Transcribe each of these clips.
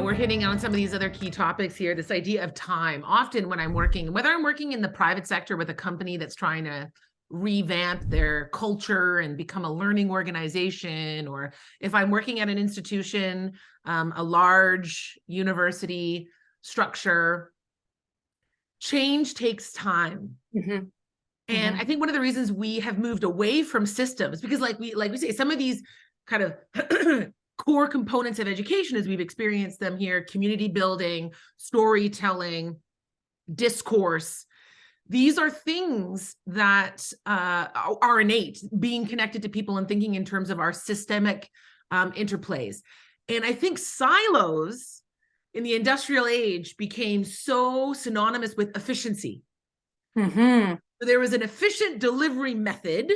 We're hitting on some of these other key topics here. This idea of time. Often when I'm working, whether I'm working in the private sector with a company that's trying to revamp their culture and become a learning organization, or if I'm working at an institution, a large university structure, change takes time. Mm-hmm. And I think one of the reasons we have moved away from systems, because like we say, some of these kind of core components of education, as we've experienced them here: community building, storytelling, discourse. These are things that are innate, being connected to people and thinking in terms of our systemic interplays. And I think silos in the industrial age became so synonymous with efficiency. Mm-hmm. So there was an efficient delivery method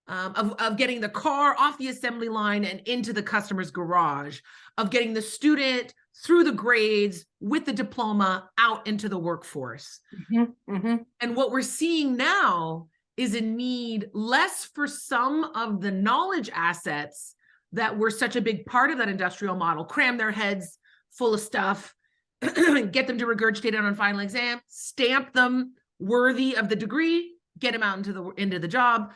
of getting the car off the assembly line and into the customer's garage, of getting the student through the grades with the diploma out into the workforce. Mm-hmm. Mm-hmm. And what we're seeing now is a need less for some of the knowledge assets that were such a big part of that industrial model: cram their heads full of stuff, get them to regurgitate it on final exam, stamp them worthy of the degree, get them out into the job.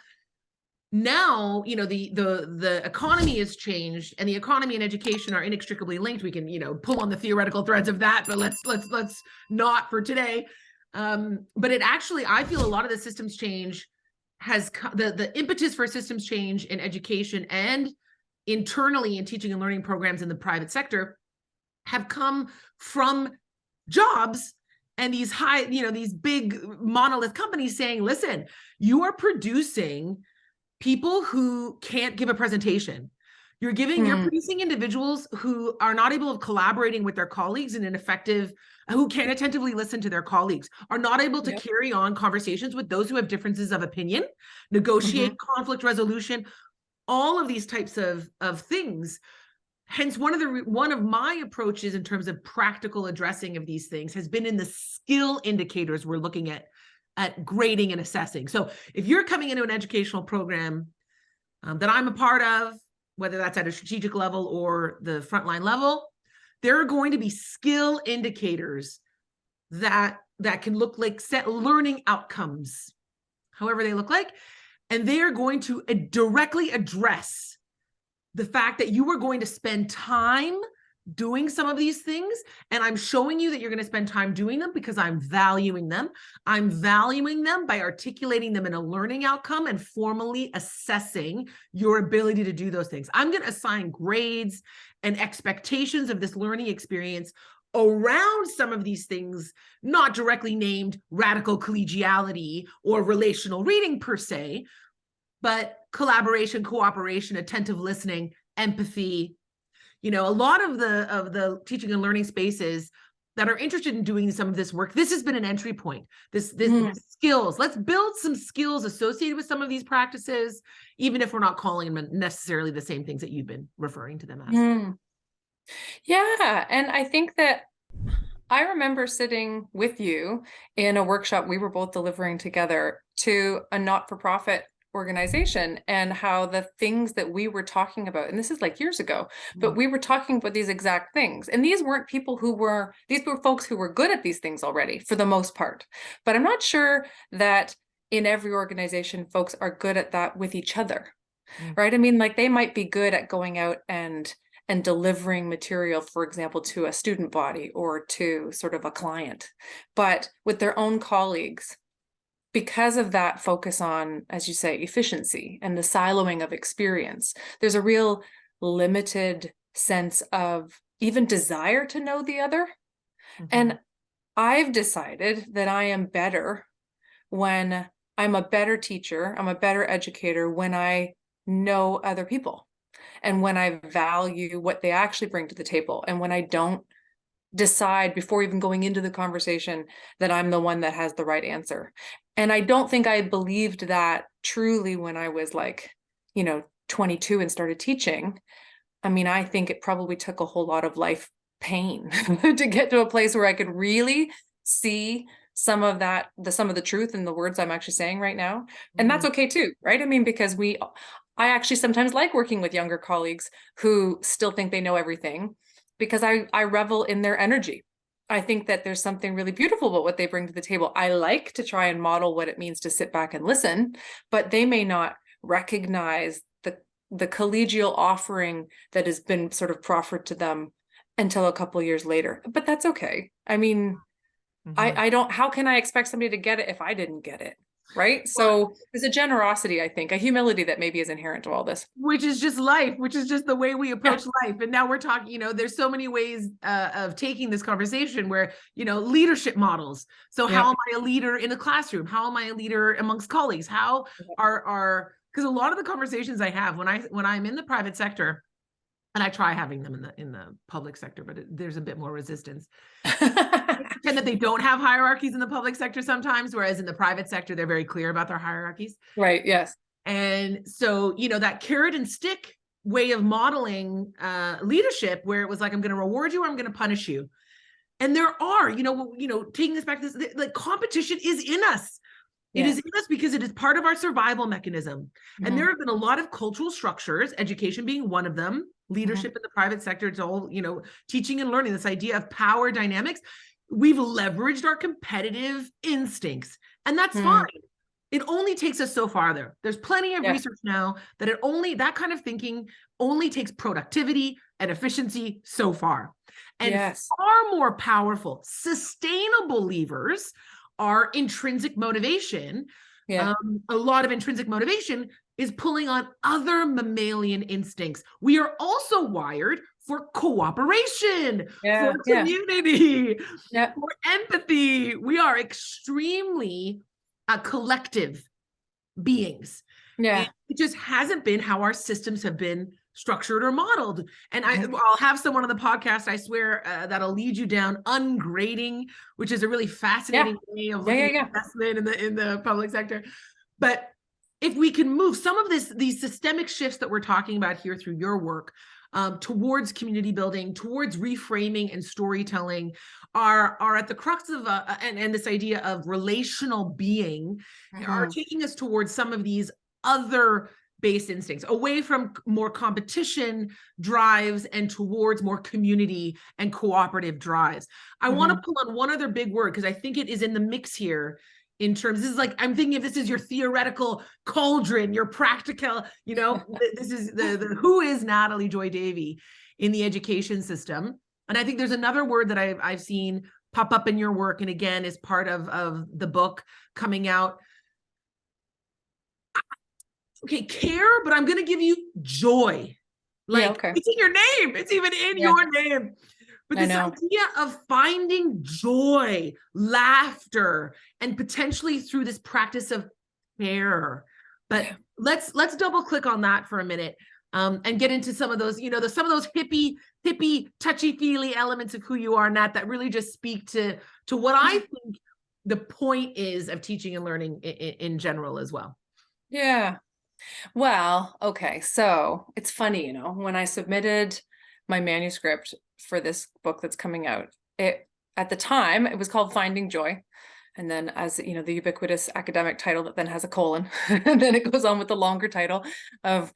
Now, the economy has changed, and the economy and education are inextricably linked. We can, pull on the theoretical threads of that, but let's not for today. But it actually, I feel a lot of the systems change has the impetus for systems change in education and internally in teaching and learning programs in the private sector have come from jobs and these these big monolith companies saying, listen, you are producing people who can't give a presentation. You're producing individuals who are not able to collaborating with their colleagues in an effective, who can't attentively listen to their colleagues, are not able to carry on conversations with those who have differences of opinion, negotiate conflict resolution, all of these types of things. Hence, one of my approaches in terms of practical addressing of these things has been in the skill indicators we're looking at grading and assessing. So if you're coming into an educational program that I'm a part of, whether that's at a strategic level or the frontline level, there are going to be skill indicators that can look like set learning outcomes, however they look like, and they are going to directly address the fact that you are going to spend time doing some of these things, and I'm showing you that you're going to spend time doing them because I'm valuing them. I'm valuing them by articulating them in a learning outcome and formally assessing your ability to do those things. I'm going to assign grades and expectations of this learning experience around some of these things, not directly named radical collegiality or relational reading per se, but collaboration, cooperation, attentive listening, empathy. A lot of the teaching and learning spaces that are interested in doing some of this work, this has been an entry point. This skills. Let's build some skills associated with some of these practices, even if we're not calling them necessarily the same things that you've been referring to them as. Yeah, and I think that I remember sitting with you in a workshop we were both delivering together to a not-for-profit organization, and how the things that we were talking about, and this is like years ago, but we were talking about these exact things. And these weren't people these were folks who were good at these things already for the most part. But I'm not sure that in every organization, folks are good at that with each other, right? I mean, like they might be good at going out and delivering material, for example, to a student body or to sort of a client, but with their own colleagues, because of that focus on, as you say, efficiency and the siloing of experience, there's a real limited sense of even desire to know the other. And I've decided that I am better when I'm a better teacher, I'm a better educator when I know other people and when I value what they actually bring to the table, and when I don't decide before even going into the conversation that I'm the one that has the right answer. And I don't think I believed that truly when I was 22 and started teaching. I mean, I think it probably took a whole lot of life pain to get to a place where I could really see some of the truth in the words I'm actually saying right now. And that's okay too, right? I mean, because I actually sometimes like working with younger colleagues who still think they know everything, because I revel in their energy. I think that there's something really beautiful about what they bring to the table. I like to try and model what it means to sit back and listen, but they may not recognize the collegial offering that has been sort of proffered to them until a couple of years later. But that's okay. I mean, I don't, how can I expect somebody to get it if I didn't get it? Right. So there's a generosity, I think, a humility that maybe is inherent to all this. Which is just life, which is just the way we approach life. And now we're talking, there's so many ways of taking this conversation where, leadership models. So how am I a leader in a classroom? How am I a leader amongst colleagues? How because a lot of the conversations I have when I'm in the private sector, and I try having them in the public sector, but there's a bit more resistance. Pretend that they don't have hierarchies in the public sector sometimes, whereas in the private sector, they're very clear about their hierarchies. Right. Yes. And so, that carrot and stick way of modeling leadership, where it was like, I'm going to reward you or I'm going to punish you. And there are, taking this back to this, like competition is in us. It is in us because it is part of our survival mechanism. And there have been a lot of cultural structures, education being one of them, leadership in the private sector, it's all, teaching and learning, this idea of power dynamics. We've leveraged our competitive instincts, and that's fine. It only takes us so far there. There's plenty of research now that that kind of thinking only takes productivity and efficiency so far. And far more powerful, sustainable levers are intrinsic motivation. A lot of intrinsic motivation is pulling on other mammalian instincts. We are also wired for cooperation, for community, for empathy. We are extremely collective beings. And it just hasn't been how our systems have been structured or modeled. And I'll have someone on the podcast, I swear, that'll lead you down ungrading, which is a really fascinating way of looking at investment in the public sector. But if we can move some of these systemic shifts that we're talking about here through your work towards community building, towards reframing and storytelling, are at the crux of and this idea of relational being, are taking us towards some of these other based instincts, away from more competition drives and towards more community and cooperative drives. I want to pull on one other big word, because I think it is in the mix here. In terms, this is like, I'm thinking if this is your theoretical cauldron, your practical, this is the who is Natalie Joy Davey in the education system. And I think there's another word that I've seen pop up in your work, and again is part of the book coming out. Okay, care, but I'm going to give you joy. Like it's in your name. It's even in your name. But this idea of finding joy, laughter, and potentially through this practice of care. But let's double click on that for a minute and get into some of those, some of those hippie, touchy-feely elements of who you are, Nat, that really just speak to what I think the point is of teaching and learning in general as well. Yeah. Well, okay. So it's funny, when I submitted my manuscript for this book that's coming out, at the time it was called Finding Joy. And then as the ubiquitous academic title that then has a colon, and then it goes on with the longer title of,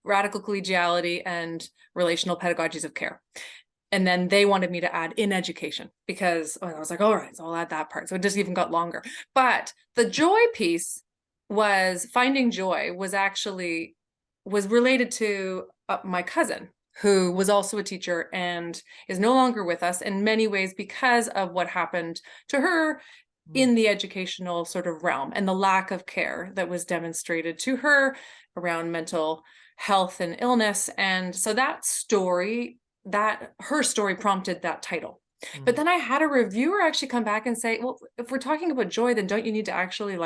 radical collegiality and relational pedagogies of care. And then they wanted me to add in education, because I was like, all right, so I'll add that part. So it just even got longer. But the joy piece was finding joy was related to my cousin, who was also a teacher and is no longer with us in many ways because of what happened to her in the educational sort of realm and the lack of care that was demonstrated to her around mental health and illness. And so her story prompted that title. But then I had a reviewer actually come back and say, well, if we're talking about joy, then don't you need to actually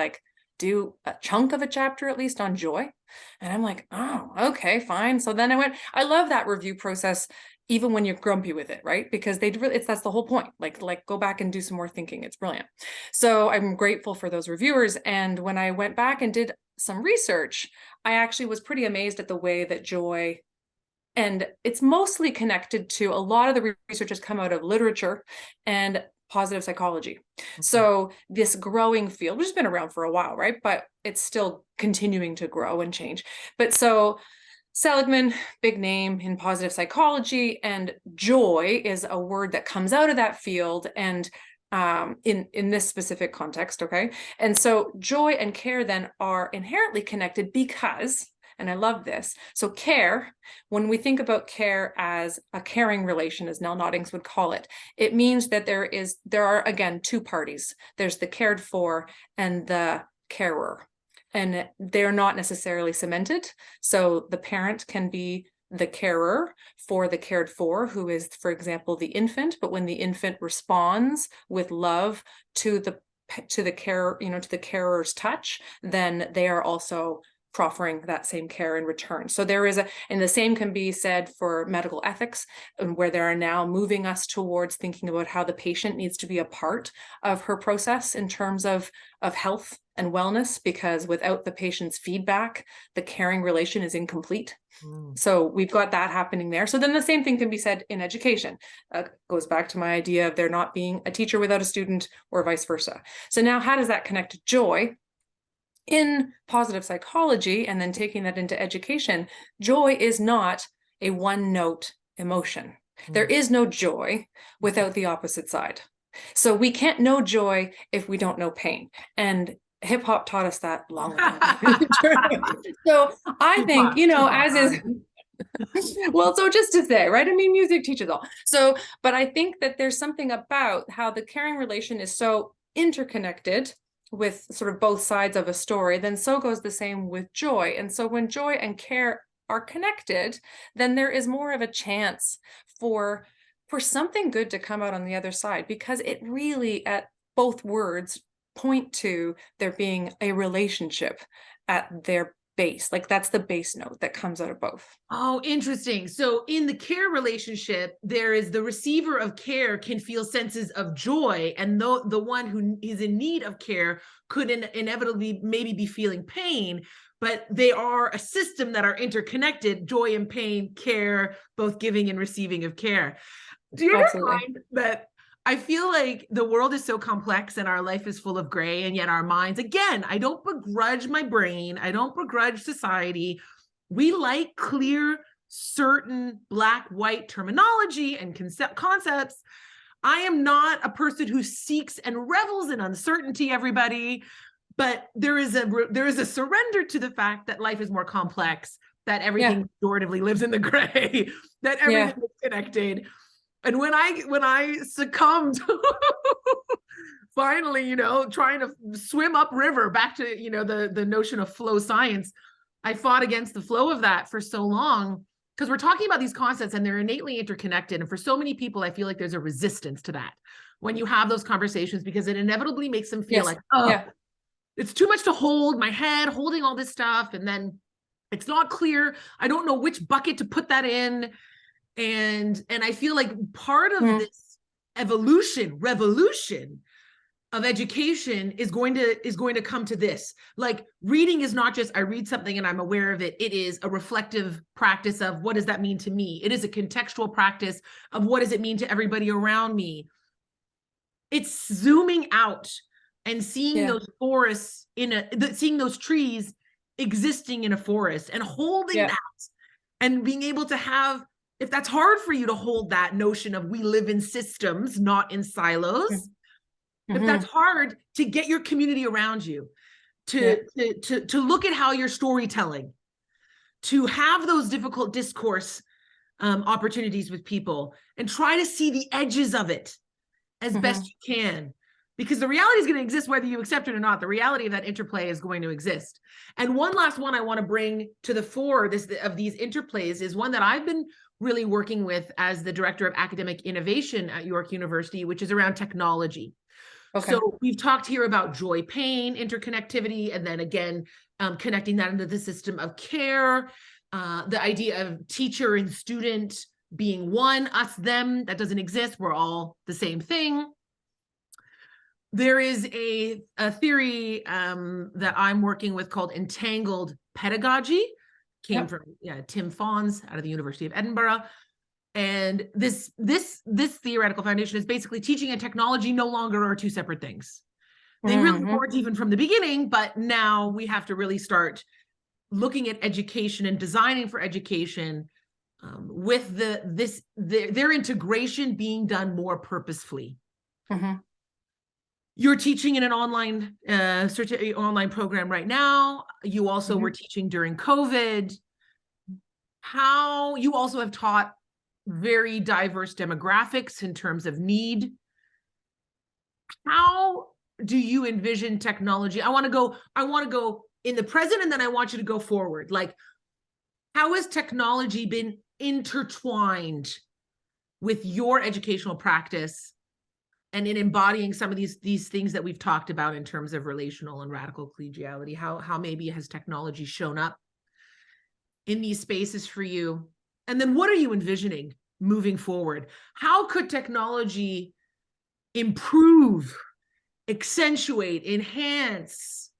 do a chunk of a chapter at least on joy? And I'm like, oh, okay, fine. So then I love that review process, even when you're grumpy with it, right? Because that's the whole point. Like go back and do some more thinking. It's brilliant. So I'm grateful for those reviewers. And when I went back and did some research, I actually was pretty amazed at the way that joy, and it's mostly connected to a lot of the research has come out of literature and positive psychology. So this growing field, which has been around for a while, right? But it's still continuing to grow and change. But so Seligman, big name in positive psychology, and joy is a word that comes out of that field, and in this specific context, okay? And so joy and care then are inherently connected because, and I love this, so care, when we think about care as a caring relation, as Nell Noddings would call it, it means that there are, again, two parties. There's the cared for and the carer. And they're not necessarily cemented. So the parent can be the carer for the cared for, who is, for example, the infant. But when the infant responds with love to the care, to the carer's touch, then they are also proffering that same care in return. So there is and the same can be said for medical ethics, where they are now moving us towards thinking about how the patient needs to be a part of her process in terms of health and wellness, because without the patient's feedback, the caring relation is incomplete. So we've got that happening there. So then the same thing can be said in education. Goes back to my idea of there not being a teacher without a student, or vice versa. So now how does that connect to joy? In positive psychology, and then taking that into education, joy is not a one-note emotion. There is no joy without the opposite side. So we can't know joy if we don't know pain. And hip hop taught us that long ago. So I think, as is, well, so just to say, right? I mean, music teaches all. So, but I think that there's something about how the caring relation is so interconnected with sort of both sides of a story, then so goes the same with joy. And so when joy and care are connected, then there is more of a chance for something good to come out on the other side, because it really, at both words, point to there being a relationship at their base. Like that's the base note that comes out of both. Oh, interesting. So in the care relationship, there is the receiver of care can feel senses of joy, and the one who is in need of care could inevitably maybe be feeling pain, but they are a system that are interconnected: joy and pain, care, both giving and receiving of care. Do you ever find that I feel like the world is so complex and our life is full of gray, and yet our minds, again, I don't begrudge my brain, I don't begrudge society. We like clear, certain black, white terminology and concepts. I am not a person who seeks and revels in uncertainty, everybody, but there is a surrender to the fact that life is more complex, that everything pejoratively lives in the gray, that everything is connected. And when I succumbed, finally, trying to swim upriver back to, the notion of flow science, I fought against the flow of that for so long, because we're talking about these concepts and they're innately interconnected. And for so many people, I feel like there's a resistance to that when you have those conversations, because it inevitably makes them feel like, it's too much to hold, my head holding all this stuff. And then it's not clear. I don't know which bucket to put that in. And I feel like part of this revolution of education is going to come to this. Like, reading is not just I read something and I'm aware of it. It is a reflective practice of what does that mean to me? It is a contextual practice of what does it mean to everybody around me? It's zooming out and seeing those forests seeing those trees existing in a forest and holding that, and being able to have, if that's hard for you to hold that notion of we live in systems, not in silos, if that's hard, to get your community around you, to look at how you're storytelling, to have those difficult discourse opportunities with people, and try to see the edges of it as best you can. Because the reality is going to exist whether you accept it or not. The reality of that interplay is going to exist. And one last one I want to bring to the fore of these interplays is one that I've been really working with as the director of academic innovation at York University, which is around technology. Okay. So we've talked here about joy, pain, interconnectivity, and then again, connecting that into the system of care, the idea of teacher and student being one, us, them, that doesn't exist. We're all the same thing. There is a theory that I'm working with called entangled pedagogy. Came from Tim Fawns out of the University of Edinburgh. And this theoretical foundation is basically teaching and technology no longer are two separate things. They really weren't even from the beginning, but now we have to really start looking at education and designing for education with their integration being done more purposefully. You're teaching in an online online program right now. You also were teaching during COVID. How you also have taught very diverse demographics in terms of need. How do you envision technology? I want to go in the present, and then I want you to go forward. Like, how has technology been intertwined with your educational practice and in embodying some of these things that we've talked about in terms of relational and radical collegiality? How maybe has technology shown up in these spaces for you? And then what are you envisioning moving forward? How could technology improve, accentuate, enhance,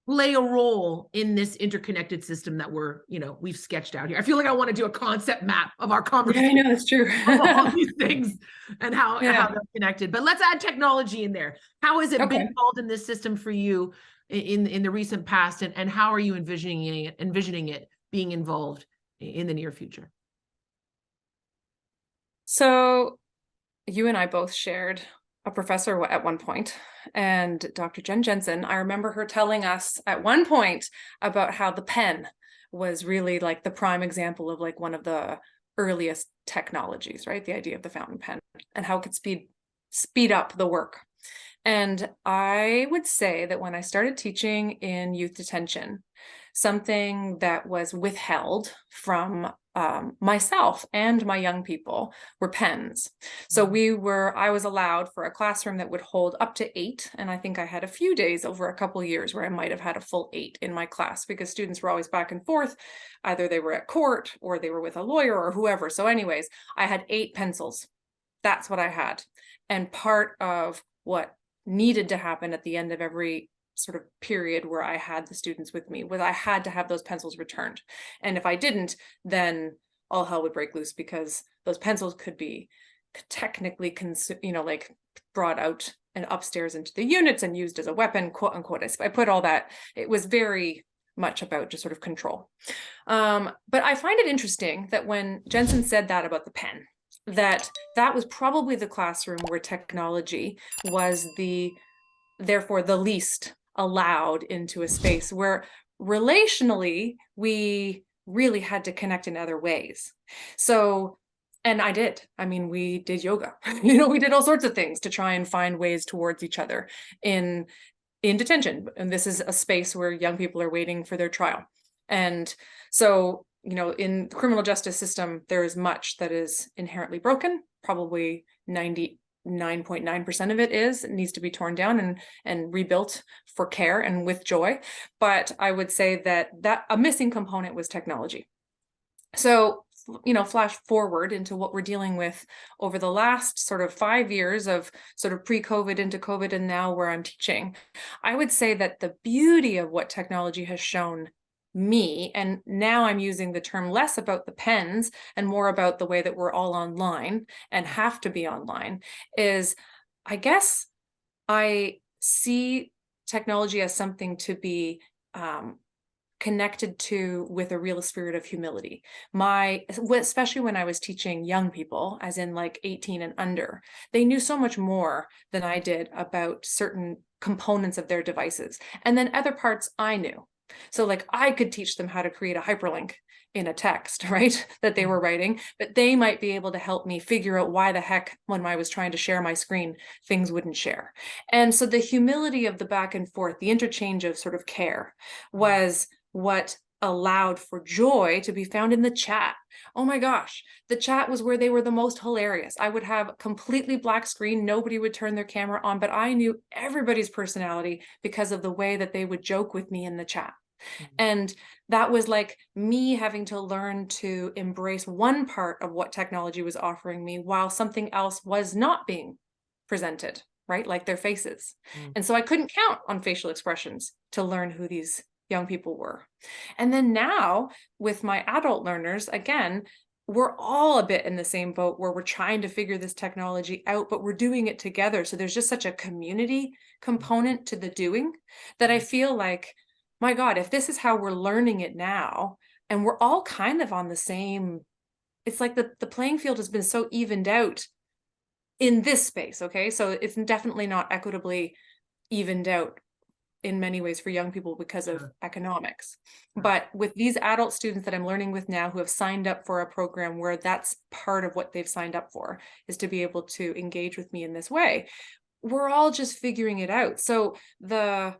play a role in this interconnected system that we've sketched out here? I feel like I want to do a concept map of our conversation. Yeah, I know, that's true. Of all these things and how they're connected. But let's add technology in there. How has it been involved in this system for you in the recent past, and how are you envisioning it being involved in the near future? So you and I both shared a professor at one point, and Dr. Jen Jensen, I remember her telling us at one point about how the pen was really like the prime example of like one of the earliest technologies, right? The idea of the fountain pen and how it could speed up the work. And I would say that when I started teaching in youth detention, something that was withheld from myself and my young people were pens. So I was allowed for a classroom that would hold up to 8. And I think I had a few days over a couple of years where I might have had a full 8 in my class, because students were always back and forth. Either they were at court or they were with a lawyer or whoever. So anyways, I had 8 pencils. That's what I had. And part of what needed to happen at the end of every sort of period where I had the students with me was I had to have those pencils returned. And if I didn't, then all hell would break loose, because those pencils could be technically brought out and upstairs into the units and used as a weapon, quote unquote. I put all that. It was very much about just sort of control. But I find it interesting that when Jensen said that about the pen, that was probably the classroom where technology was therefore the least allowed into a space where relationally we really had to connect in other ways. So, and I did. I mean, we did yoga. We did all sorts of things to try and find ways towards each other in detention. And this is a space where young people are waiting for their trial. And so, in the criminal justice system, there is much that is inherently broken. Probably 99.9% of it needs to be torn down and rebuilt for care and with joy. But I would say that a missing component was technology. So, flash forward into what we're dealing with over the last sort of 5 years of sort of pre-COVID into COVID and now where I'm teaching, I would say that the beauty of what technology has shown me, and now I'm using the term less about the pens and more about the way that we're all online and have to be online, is I guess I see technology as something to be connected to with a real spirit of humility. Especially when I was teaching young people, as in like 18 and under, they knew so much more than I did about certain components of their devices. And then other parts I knew. So like I could teach them how to create a hyperlink in a text, right, that they were writing, but they might be able to help me figure out why the heck, when I was trying to share my screen, things wouldn't share. And so the humility of the back and forth, the interchange of sort of care, was what allowed for joy to be found in the chat. Oh my gosh, the chat was where they were the most hilarious. I would have a completely black screen, nobody would turn their camera on, but I knew everybody's personality because of the way that they would joke with me in the chat. And that was like me having to learn to embrace one part of what technology was offering me while something else was not being presented, right? Like their faces. And so I couldn't count on facial expressions to learn who these young people were. And then now with my adult learners, again, we're all a bit in the same boat where we're trying to figure this technology out, but we're doing it together. So there's just such a community component to the doing that I feel like, my God, if this is how we're learning it now, and we're all kind of on the same, it's like the playing field has been so evened out in this space. Okay. So it's definitely not equitably evened out in many ways for young people because of economics. But with these adult students that I'm learning with now who have signed up for a program where that's part of what they've signed up for, is to be able to engage with me in this way, we're all just figuring it out. So the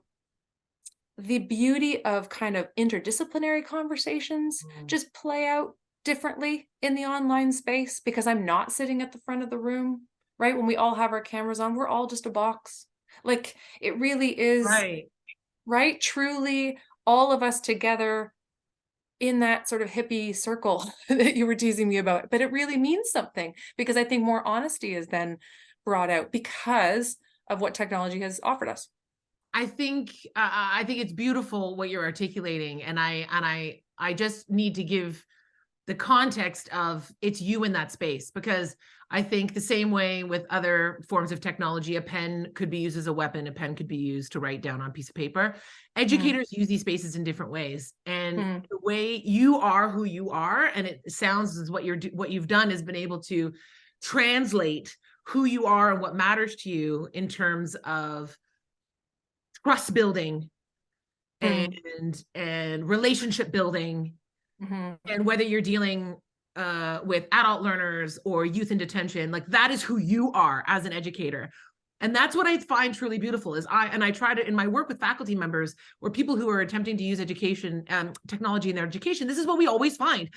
beauty of kind of interdisciplinary conversations just play out differently in the online space, because I'm not sitting at the front of the room, right? When we all have our cameras on, we're all just a box. Like, it really is, right? Truly all of us together in that sort of hippie circle that you were teasing me about. But it really means something, because I think more honesty is then brought out because of what technology has offered us. I think it's beautiful what you're articulating, and I just need to give the context of it's you in that space, because I think the same way with other forms of technology, a pen could be used as a weapon, a pen could be used to write down on a piece of paper. Educators use these spaces in different ways, and the way you are who you are, and it sounds as what you've done has been able to translate who you are and what matters to you in terms of trust building and relationship building, and whether you're dealing with adult learners or youth in detention, like that is who you are as an educator. And that's what I find truly beautiful is I try to, in my work with faculty members or people who are attempting to use education technology in their education, this is what we always find.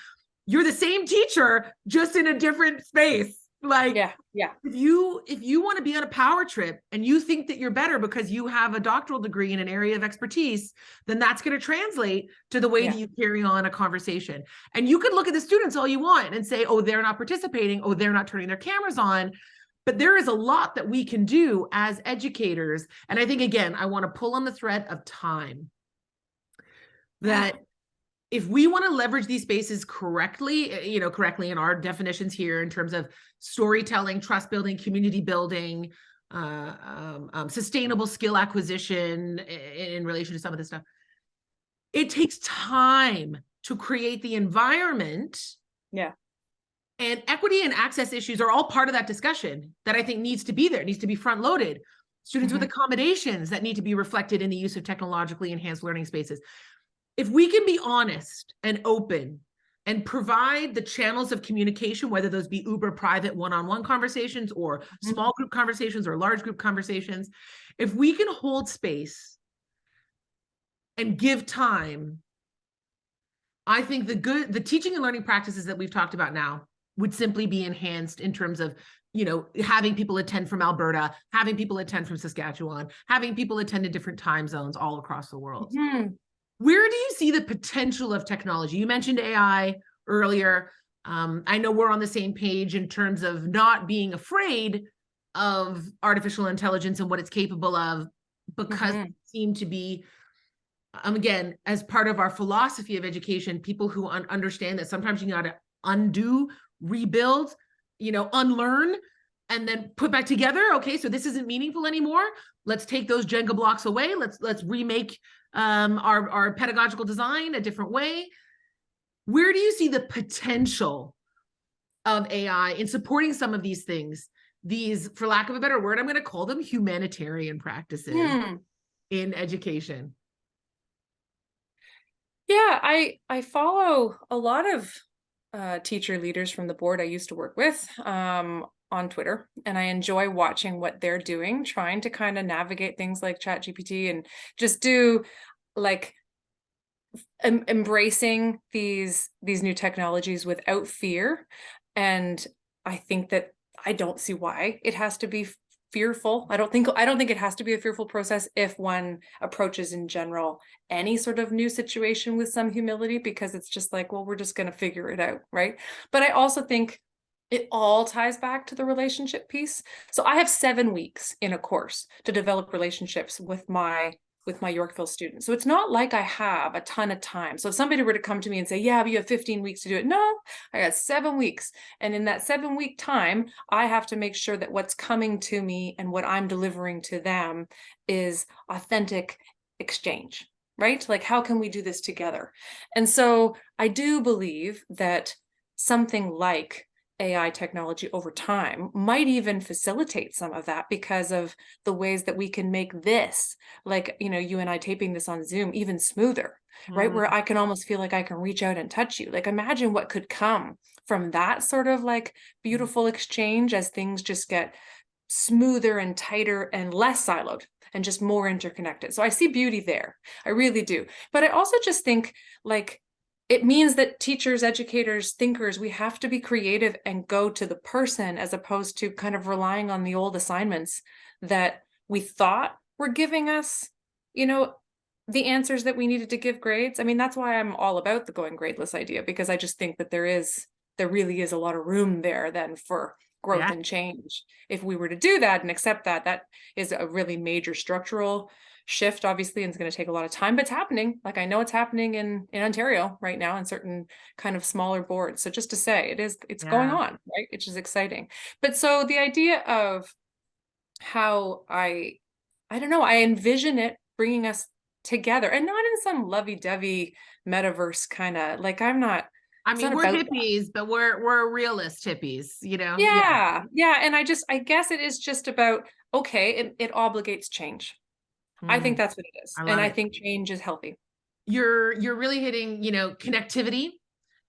You're the same teacher, just in a different space. Like, if you want to be on a power trip and you think that you're better because you have a doctoral degree in an area of expertise, then that's going to translate to the way that you carry on a conversation. And you could look at the students all you want and say, oh, they're not participating, oh, they're not turning their cameras on. But there is a lot that we can do as educators. And I think, again, I want to pull on the thread of time. That if we want to leverage these spaces correctly, correctly in our definitions here in terms of storytelling, trust building, community building, sustainable skill acquisition in relation to some of this stuff, it takes time to create the environment. And equity and access issues are all part of that discussion that I think needs to be there, needs to be front loaded. Students with accommodations that need to be reflected in the use of technologically enhanced learning spaces. If we can be honest and open and provide the channels of communication, whether those be uber private one-on-one conversations or small group conversations or large group conversations, if we can hold space and give time, I think the teaching and learning practices that we've talked about now would simply be enhanced in terms of, having people attend from Alberta, having people attend from Saskatchewan, having people attend in different time zones all across the world. Where do you see the potential of technology? You mentioned AI earlier. I know we're on the same page in terms of not being afraid of artificial intelligence and what it's capable of, because it seemed to be, again, as part of our philosophy of education, people who understand that sometimes you got to undo, rebuild, unlearn, and then put back together. Okay, so this isn't meaningful anymore. Let's take those Jenga blocks away. Let's remake our pedagogical design a different way. Where do you see the potential of AI in supporting some of these things? These, for lack of a better word, I'm going to call them humanitarian practices in education. Yeah, I follow a lot of teacher leaders from the board I used to work with on Twitter, and I enjoy watching what they're doing, trying to kind of navigate things like ChatGPT and just do like embracing these new technologies without fear. And I think that I don't see why it has to be fearful. I don't think it has to be a fearful process if one approaches in general any sort of new situation with some humility, because it's just like, well, we're just going to figure it out, right? But I also think it all ties back to the relationship piece. So I have 7 weeks in a course to develop relationships with my with my Yorkville students. So it's not like I have a ton of time. So if somebody were to come to me and say, yeah, but you have 15 weeks to do it. No, I got 7 weeks. And in that 7 week time, I have to make sure that what's coming to me and what I'm delivering to them is authentic exchange, right? Like, how can we do this together? And so I do believe that something like AI technology over time might even facilitate some of that because of the ways that we can make this, like, you and I taping this on Zoom, even smoother, right? Where I can almost feel like I can reach out and touch you. Like, imagine what could come from that sort of like beautiful exchange as things just get smoother and tighter and less siloed and just more interconnected. So I see beauty there. I really do. But I also just think, like, it means that teachers, educators, thinkers, we have to be creative and go to the person as opposed to kind of relying on the old assignments that we thought were giving us, the answers that we needed to give grades. I mean, that's why I'm all about the going gradeless idea, because I just think that there really is a lot of room there then for growth Yeah. and change. If we were to do that and accept that, that is a really major structural shift, obviously, and it's going to take a lot of time, but it's happening. Like, I know it's happening in Ontario right now in certain kind of smaller boards. So just to say, it's going Yeah. on, right? Which is exciting. But so the idea of how I don't know, I envision it bringing us together, and not in some lovey-dovey metaverse kind of, like, I it's mean, not we're about that. hippies, but we're realist hippies, Yeah. Yeah. And I guess it is just about, okay, it obligates change. I think Mm, that's what it is. I And love I it. think change is healthy. You're really hitting, connectivity.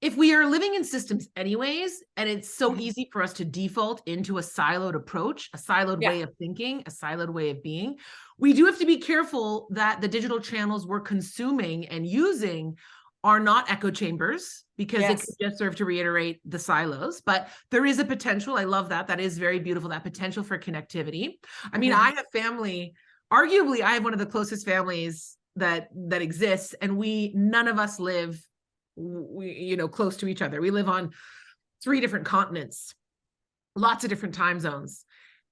If we are living in systems anyways, and it's so Mhm. easy for us to default into a siloed approach, a siloed Yeah. way of thinking, a siloed way of being, we do have to be careful that the digital channels we're consuming and using are not echo chambers, because it could Yes. just serve to reiterate the silos. But there is a potential. I love that. That is very beautiful, that potential for connectivity. I mean, Mhm. I have family, arguably, I have one of the closest families that exists, and none of us live close to each other. We live on 3 different continents, lots of different time zones.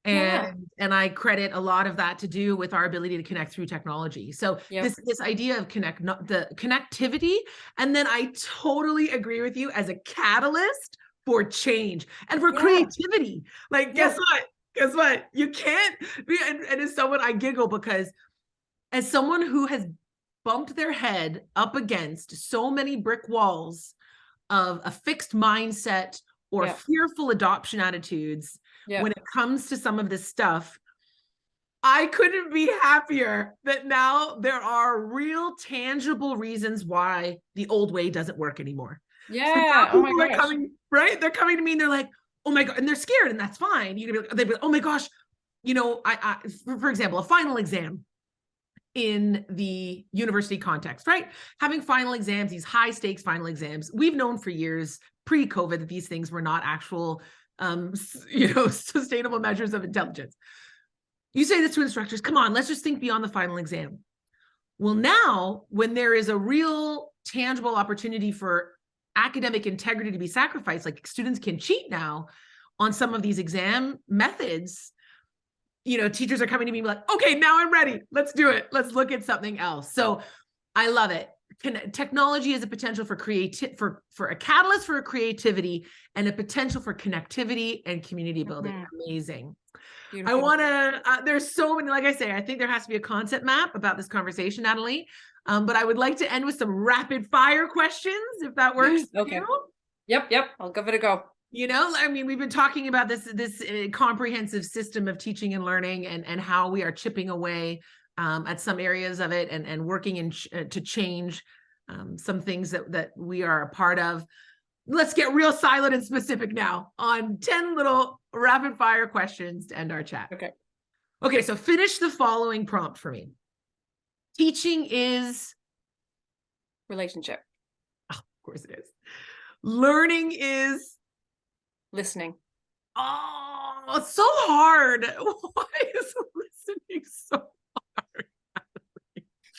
Yeah. And I credit a lot of that to do with our ability to connect through technology. So Yep. this idea of the connectivity, and then I totally agree with you as a catalyst for change and for Yeah. creativity. Like, Yeah. guess what? You can't be, and as someone, I giggle because as someone who has bumped their head up against so many brick walls of a fixed mindset or Yeah. fearful adoption attitudes Yeah. when it comes to some of this stuff, I couldn't be happier that now there are real tangible reasons why the old way doesn't work anymore. So Yeah. now Oh my people are gosh. coming, right? They're coming to me and they're like, oh my God, and they're scared, and that's fine. They'd be like, oh my gosh, for example, a final exam in the university context, right? Having final exams, these high stakes final exams, we've known for years pre-COVID that these things were not actual, sustainable measures of intelligence. You say this to instructors, come on, let's just think beyond the final exam. Well, now when there is a real tangible opportunity for academic integrity to be sacrificed, like students can cheat now on some of these exam methods, teachers are coming to me like, okay, now I'm ready. Let's do it. Let's look at something else. So I love it. Technology is a potential for for a catalyst for creativity and a potential for connectivity and community building. Mhm. Amazing. I Beautiful. want to, there's so many, like I say, I think there has to be a concept map about this conversation, Natalie. But I would like to end with some rapid fire questions, if that works for Okay. you. Yep. I'll give it a go. I mean, we've been talking about this comprehensive system of teaching and learning, and how we are chipping away at some areas of it, and working to change some things that we are a part of. Let's get real silent and specific now on 10 little rapid fire questions to end our chat. Okay, so finish the following prompt for me. Teaching is? Relationship. Oh, of course it is. Learning is? Listening. Oh, it's so hard. Why is listening so hard?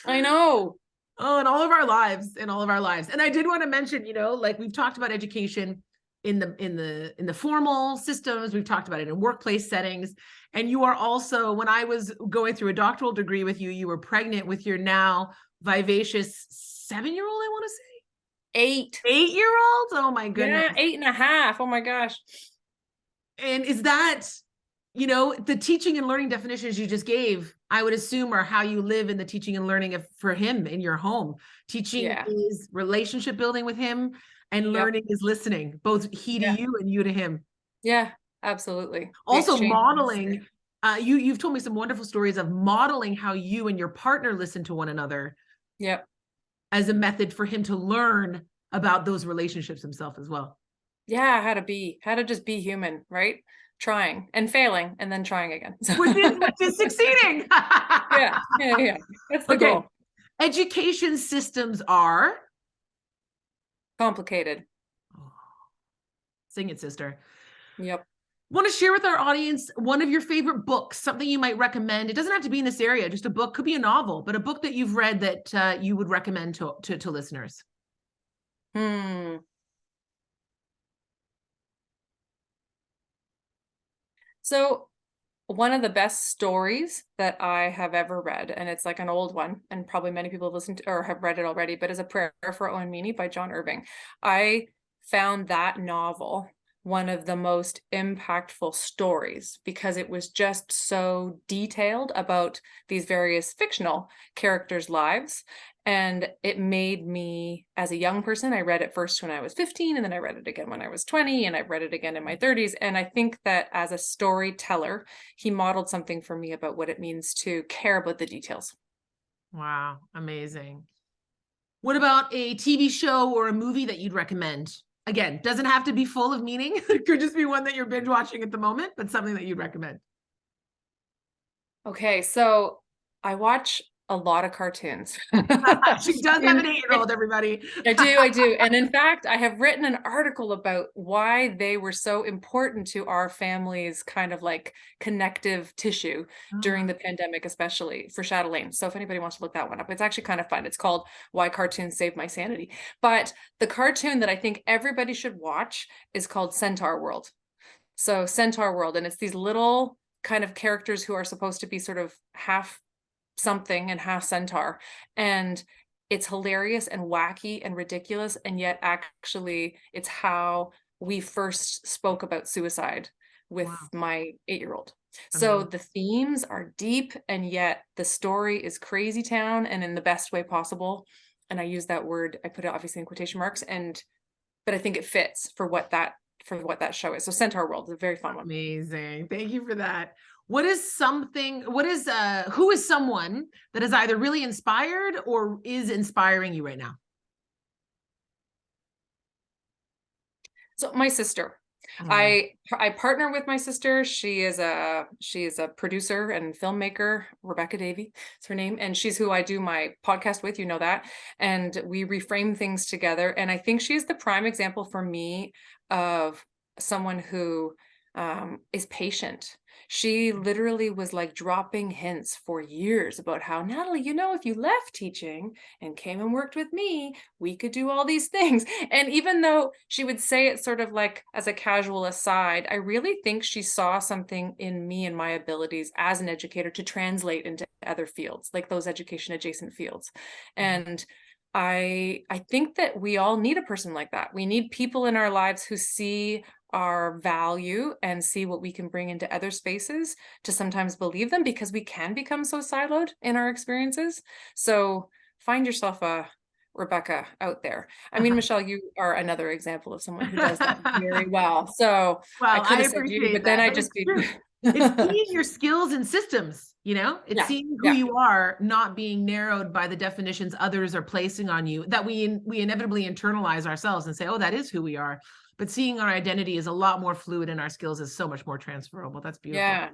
I know. Oh, in all of our lives, And I did want to mention, like we've talked about education, in the formal systems. We've talked about it in workplace settings. And you are also, when I was going through a doctoral degree with you, you were pregnant with your now vivacious 7-year-old, I want to say. 8. 8-year-old? Oh my goodness. Yeah, 8.5. Oh my gosh. And is that, the teaching and learning definitions you just gave, I would assume are how you live in the teaching and learning for him in your home. Teaching is relationship building with him, and learning is listening, both he to you and you to him. Yeah, absolutely. Also modeling, you've told me some wonderful stories of modeling how you and your partner listen to one another. Yep. As a method for him to learn about those relationships himself as well. Yeah, how to just be human, right? Trying and failing and then trying again. Which is succeeding. Yeah. That's the goal. Education systems are complicated. Sing it, sister. Yep. Want to share with our audience one of your favorite books, something you might recommend? It doesn't have to be in this area, just a book, could be a novel, but a book that you've read that you would recommend to listeners. So one of the best stories that I have ever read, and it's like an old one, and probably many people have listened to or have read it already, but is A Prayer for Owen Meany by John Irving. I found that novel one of the most impactful stories because it was just so detailed about these various fictional characters' lives. And it made me, as a young person, I read it first when I was 15, and then I read it again when I was 20, and I read it again in my 30s. And I think that as a storyteller, he modeled something for me about what it means to care about the details. Wow, amazing. What about a TV show or a movie that you'd recommend? Again, doesn't have to be full of meaning. It could just be one that you're binge watching at the moment, but something that you'd recommend. Okay, so I watch a lot of cartoons. She does have an 8-year-old, everybody. I do. And in fact, I have written an article about why they were so important to our family's kind of like connective tissue during the pandemic, especially for Chatelaine. So if anybody wants to look that one up, it's actually kind of fun. It's called Why Cartoons Saved My Sanity. But the cartoon that I think everybody should watch is called Centaur World. So Centaur World, and it's these little kind of characters who are supposed to be sort of half something and half centaur, and it's hilarious and wacky and ridiculous, and yet actually it's how we first spoke about suicide with my 8-year-old. So the themes are deep, and yet the story is crazy town, and in the best way possible. And I use that word, I put it obviously in quotation marks, but I think it fits for what that show is. So Centaur World is a very fun one. Amazing. Thank you for that. Who is someone that is either really inspired or is inspiring you right now? So my sister. I partner with my sister. She is a producer and filmmaker. Rebecca Davey is her name, and she's who I do my podcast with. You know that, and we reframe things together. And I think she's the prime example for me of someone who is patient. She literally was like dropping hints for years about how, Natalie, if you left teaching and came and worked with me, we could do all these things. And even though she would say it sort of like as a casual aside, I really think she saw something in me and my abilities as an educator to translate into other fields, like those education adjacent fields. And I think that we all need a person like that. We need people in our lives who see our value and see what we can bring into other spaces to sometimes believe them, because we can become so siloed in our experiences. So find yourself a Rebecca out there. I mean, Michelle, you are another example of someone who does that very well. So I could have said you, but then I just it's seeing your skills and systems, it's seeing who you are, not being narrowed by the definitions others are placing on you, that we inevitably internalize ourselves and say, oh, that is who we are. But seeing our identity is a lot more fluid, and our skills is so much more transferable. That's beautiful.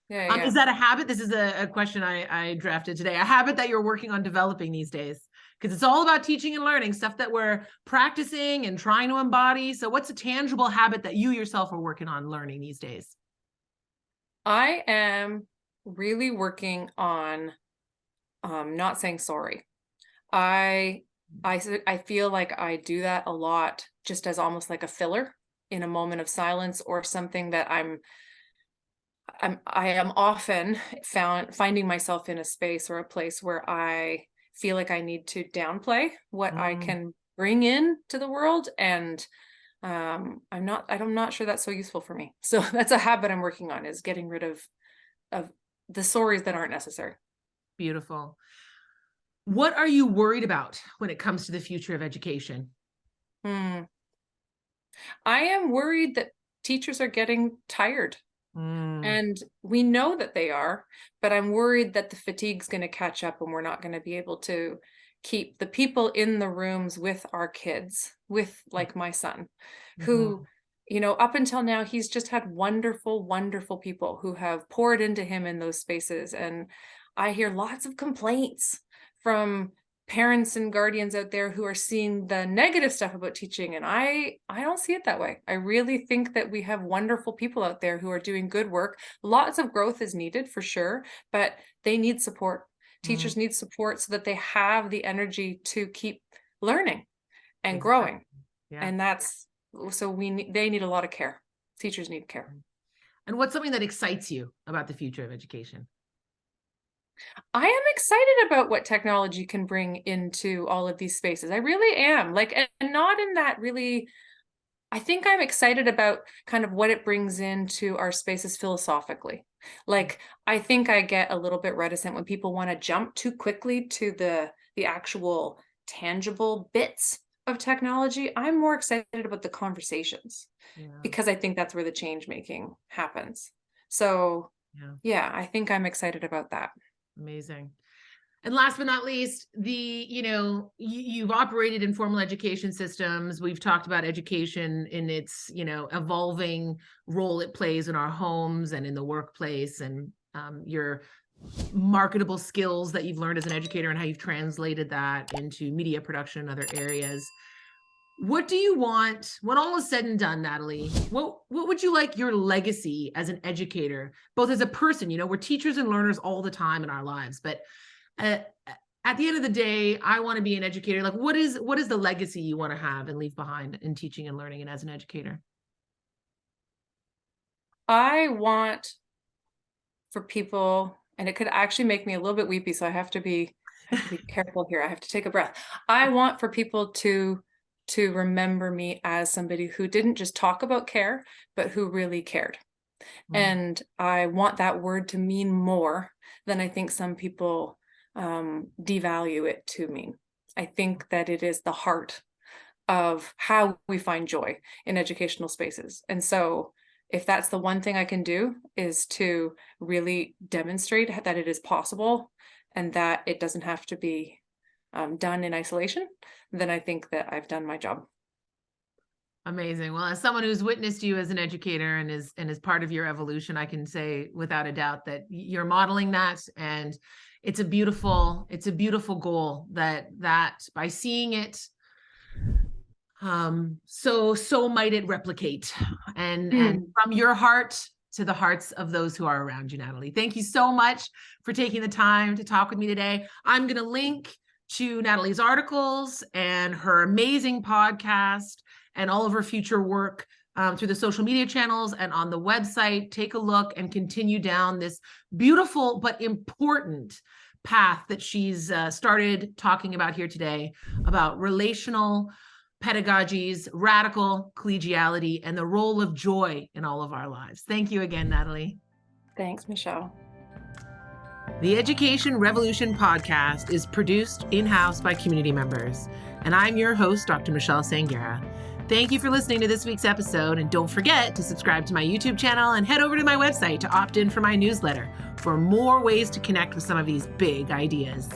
Yeah. Is that a habit? This is a question I drafted today. A habit that you're working on developing these days? Because it's all about teaching and learning, stuff that we're practicing and trying to embody. So what's a tangible habit that you yourself are working on learning these days? I am really working on not saying sorry. I feel like I do that a lot, just as almost like a filler in a moment of silence, or something that I am often finding myself in a space or a place where I feel like I need to downplay what I can bring in to the world. And I'm not sure that's so useful for me. So that's a habit I'm working on, is getting rid of the stories that aren't necessary. Beautiful. What are you worried about when it comes to the future of education? I am worried that teachers are getting tired. And we know that they are, but I'm worried that the fatigue's going to catch up and we're not going to be able to keep the people in the rooms with our kids, with like my son, who, up until now, he's just had wonderful, wonderful people who have poured into him in those spaces. And I hear lots of complaints from parents and guardians out there who are seeing the negative stuff about teaching. And I don't see it that way. I really think that we have wonderful people out there who are doing good work. Lots of growth is needed for sure, but they need support. Teachers need support so that they have the energy to keep learning and growing. And they need a lot of care. Teachers need care. And what's something that excites you about the future of education? I am excited about what technology can bring into all of these spaces. I really am. And not in that really, I think I'm excited about kind of what it brings into our spaces philosophically. I think I get a little bit reticent when people want to jump too quickly to the actual tangible bits of technology. I'm more excited about the conversations because I think that's where the change making happens. So I think I'm excited about that. Amazing. And last but not least, you've operated in formal education systems. We've talked about education in its, evolving role it plays in our homes and in the workplace, and your marketable skills that you've learned as an educator and how you've translated that into media production and other areas. What do you want when all is said and done, Natalie? What would you like your legacy as an educator, both as a person? We're teachers and learners all the time in our lives, but at the end of the day, I want to be an educator. Like, what is the legacy you want to have and leave behind in teaching and learning and as an educator? I want for people, and it could actually make me a little bit weepy, so I have to be careful here. I have to take a breath. I want for people to remember me as somebody who didn't just talk about care, but who really cared. And I want that word to mean more than I think some people devalue it to mean. I think that it is the heart of how we find joy in educational spaces. And so if that's the one thing I can do, is to really demonstrate that it is possible and that it doesn't have to be done in isolation, then I think that I've done my job. Amazing. Well, as someone who's witnessed you as an educator and is part of your evolution, I can say without a doubt that you're modeling that, and it's a beautiful goal that by seeing it, so might it replicate and from your heart to the hearts of those who are around you, Natalie. Thank you so much for taking the time to talk with me today. I'm going to link to Natalie's articles and her amazing podcast and all of her future work through the social media channels and on the website. Take a look and continue down this beautiful but important path that she's started talking about here today, about relational pedagogies, radical collegiality, and the role of joy in all of our lives. Thank you again, Natalie. Thanks, Michelle. The Education Revolution podcast is produced in-house by community members, and I'm your host, Dr. Michelle Sanguera. Thank you for listening to this week's episode, and don't forget to subscribe to my YouTube channel and head over to my website to opt in for my newsletter for more ways to connect with some of these big ideas.